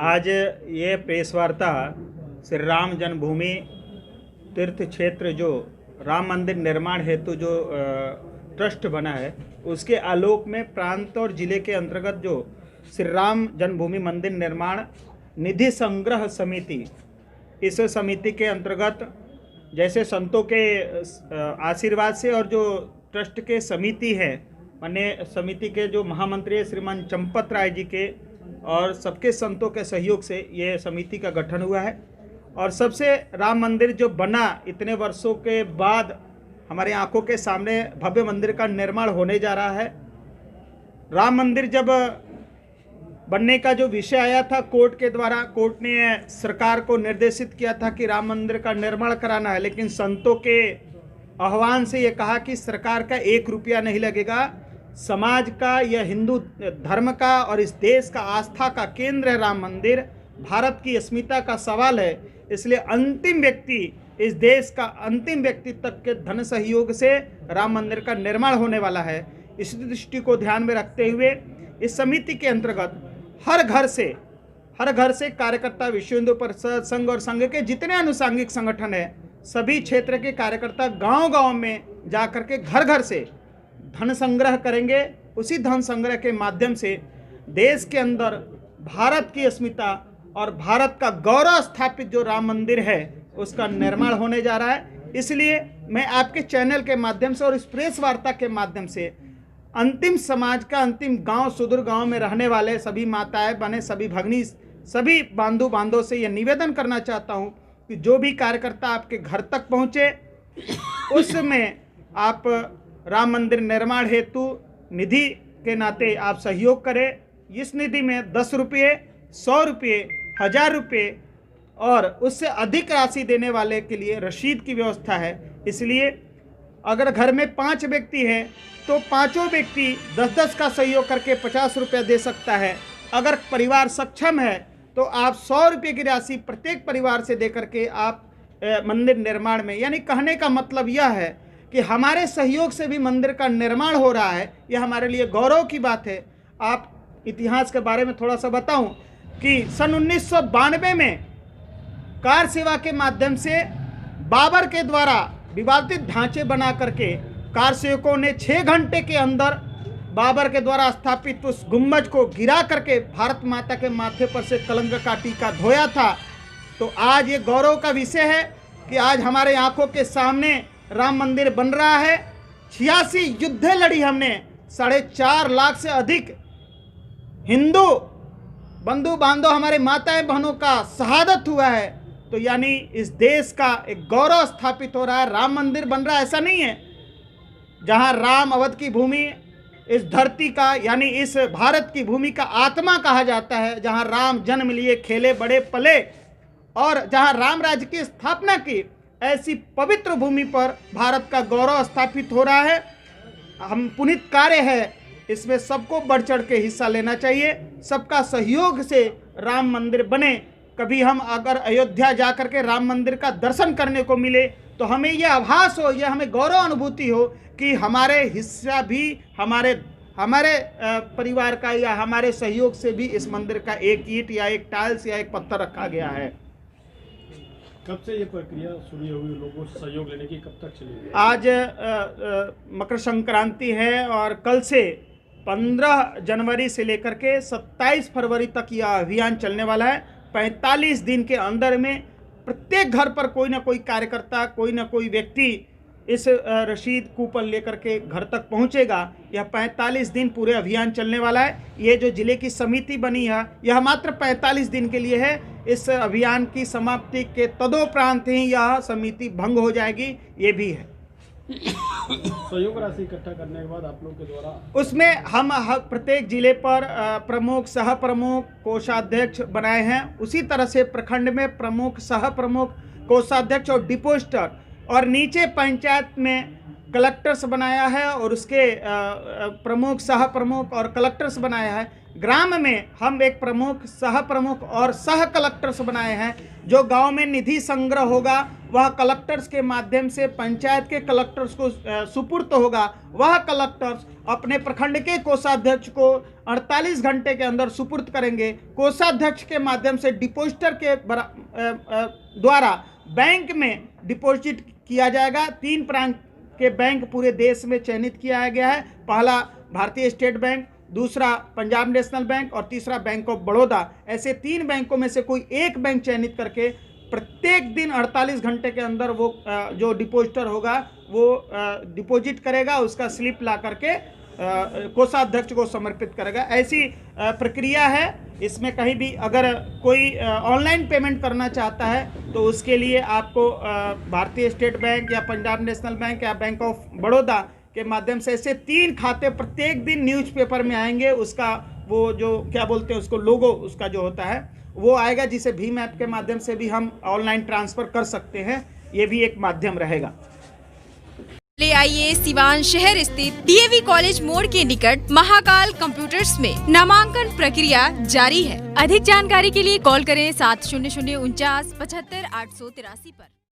आज ये प्रेस वार्ता श्री राम जन्मभूमि तीर्थ क्षेत्र जो राम मंदिर निर्माण हेतु जो ट्रस्ट बना है उसके आलोक में प्रांत और जिले के अंतर्गत जो श्री राम जन्मभूमि मंदिर निर्माण निधि संग्रह समिति, इस समिति के अंतर्गत जैसे संतों के आशीर्वाद से और जो ट्रस्ट के समिति है, माने समिति के जो महामंत्री श्रीमान चंपत राय जी के और सबके संतों के सहयोग से ये समिति का गठन हुआ है। और सबसे राम मंदिर जो बना इतने वर्षों के बाद हमारे आंखों के सामने भव्य मंदिर का निर्माण होने जा रहा है। राम मंदिर जब बनने का जो विषय आया था कोर्ट के द्वारा, कोर्ट ने सरकार को निर्देशित किया था कि राम मंदिर का निर्माण कराना है, लेकिन संतों के आह्वान से ये कहा कि सरकार का 1 रुपया नहीं लगेगा, समाज का, यह हिंदू धर्म का और इस देश का आस्था का केंद्र है राम मंदिर, भारत की अस्मिता का सवाल है, इसलिए अंतिम व्यक्ति, इस देश का अंतिम व्यक्ति तक के धन सहयोग से राम मंदिर का निर्माण होने वाला है। इस दृष्टि को ध्यान में रखते हुए इस समिति के अंतर्गत हर घर से कार्यकर्ता, विश्व हिंदू परिषद, संघ और संघ के जितने अनुसांगिक संगठन है, सभी क्षेत्र के कार्यकर्ता गांव-गांव में जाकर के घर से धन संग्रह करेंगे। उसी धन संग्रह के माध्यम से देश के अंदर भारत की अस्मिता और भारत का गौरव स्थापित जो राम मंदिर है उसका निर्माण होने जा रहा है। इसलिए मैं आपके चैनल के माध्यम से और इस प्रेस वार्ता के माध्यम से अंतिम समाज का, अंतिम गांव, सुदूर गांव में रहने वाले सभी माताएं बहनें, सभी भगनी, सभी बांधों से यह निवेदन करना चाहता हूं कि जो भी कार्यकर्ता आपके घर तक पहुंचे उसमें आप राम मंदिर निर्माण हेतु निधि के नाते आप सहयोग करें। इस निधि में 10 रुपये, 100 रुपये, 1000 रुपये और उससे अधिक राशि देने वाले के लिए रसीद की व्यवस्था है। इसलिए अगर घर में 5 व्यक्ति हैं तो पांचों व्यक्ति 10-10 का सहयोग करके 50 रुपया दे सकता है। अगर परिवार सक्षम है तो आप 100 रुपये की राशि प्रत्येक परिवार से दे करके आप मंदिर निर्माण में, यानी कहने का मतलब यह है कि हमारे सहयोग से भी मंदिर का निर्माण हो रहा है, यह हमारे लिए गौरव की बात है। आप इतिहास के बारे में थोड़ा सा बताऊं कि सन 1992 में कार सेवा के माध्यम से बाबर के द्वारा विवादित ढांचे बना करके कार सेवकों ने 6 घंटे के अंदर बाबर के द्वारा स्थापित उस गुम्बज को गिरा करके भारत माता के माथे पर से कलंक का टीका धोया था। तो आज ये गौरव का विषय है कि आज हमारे आंखों के सामने राम मंदिर बन रहा है। 86 युद्धें लड़ी हमने, 4.5 लाख से अधिक हिंदू बंधु बांधव, हमारे माताएं बहनों का शहादत हुआ है। तो यानी इस देश का एक गौरव स्थापित हो रहा है, राम मंदिर बन रहा है। ऐसा नहीं है जहां राम अवध की भूमि, इस धरती का यानी इस भारत की भूमि का आत्मा कहा जाता है, जहां राम जन्म लिए, खेले, बड़े, पले और जहां राम राज्य की स्थापना की, ऐसी पवित्र भूमि पर भारत का गौरव स्थापित हो रहा है। हम पुनीत कार्य है, इसमें सबको बढ़ चढ़ के हिस्सा लेना चाहिए। सबका सहयोग से राम मंदिर बने। कभी हम अगर अयोध्या जा कर के राम मंदिर का दर्शन करने को मिले तो हमें यह आभास हो, यह हमें गौरव अनुभूति हो कि हमारे हिस्सा भी हमारे परिवार का या हमारे सहयोग से भी इस मंदिर का एक ईंट या एक टाइल्स या एक पत्थर रखा गया है। कब से ये प्रक्रिया शुरू हुई, लोगों से सहयोग लेने की कब तक चलेगी? आज मकर संक्रांति है और कल से 15 जनवरी से लेकर के 27 फरवरी तक यह अभियान चलने वाला है। 45 दिन के अंदर में प्रत्येक घर पर कोई ना कोई कार्यकर्ता, कोई ना कोई व्यक्ति इस रसीद कूपन लेकर के घर तक पहुंचेगा। यह 45 दिन पूरे अभियान चलने वाला है। ये जो जिले की समिति बनी है यह मात्र 45 दिन के लिए है। इस अभियान की समाप्ति के तदोपरांत ही यह समिति भंग हो जाएगी, ये भी है। सहयोग राशि इकट्ठा करने के बाद आप लोग के द्वारा उसमें हम प्रत्येक जिले पर प्रमुख, सह प्रमुख, कोषाध्यक्ष बनाए हैं। उसी तरह से प्रखंड में प्रमुख, सह प्रमुख, कोषाध्यक्ष और डिपोजिटर, और नीचे पंचायत में कलेक्टर्स बनाया है और उसके प्रमुख, सह प्रमुख और कलेक्टर्स बनाया है। ग्राम में हम एक प्रमुख, सह प्रमुख और सह कलेक्टर्स बनाए हैं। जो गांव में निधि संग्रह होगा वह कलेक्टर्स के माध्यम से पंचायत के कलेक्टर्स को सुपुर्द होगा। वह कलेक्टर्स अपने प्रखंड के कोषाध्यक्ष को 48 घंटे के अंदर सुपुर्द करेंगे। कोषाध्यक्ष के माध्यम से डिपॉजिटर के द्वारा बैंक में डिपॉजिट किया जाएगा। 3 प्रकार के बैंक पूरे देश में चयनित किया गया है। पहला भारतीय स्टेट बैंक, दूसरा पंजाब नेशनल बैंक और तीसरा बैंक ऑफ बड़ौदा। ऐसे 3 बैंकों में से कोई एक बैंक चयनित करके प्रत्येक दिन 48 घंटे के अंदर वो जो डिपॉजिटर होगा वो डिपॉजिट करेगा, उसका स्लिप ला करके कोषाध्यक्ष को समर्पित करेगा। ऐसी प्रक्रिया है। इसमें कहीं भी अगर कोई ऑनलाइन पेमेंट करना चाहता है तो उसके लिए आपको भारतीय स्टेट बैंक या पंजाब नेशनल बैंक या बैंक ऑफ बड़ौदा के माध्यम से ऐसे 3 खाते प्रत्येक दिन न्यूज़पेपर में आएंगे। उसका वो जो क्या बोलते हैं उसको लोगो उसका जो होता है वो आएगा, जिसे भीम ऐप के माध्यम से भी हम ऑनलाइन ट्रांसफ़र कर सकते हैं। ये भी एक माध्यम रहेगा। ले आइए सिवान शहर स्थित डीएवी कॉलेज मोड़ के निकट महाकाल कंप्यूटर्स में नामांकन प्रक्रिया जारी है। अधिक जानकारी के लिए कॉल करें 7049 75 883 पर।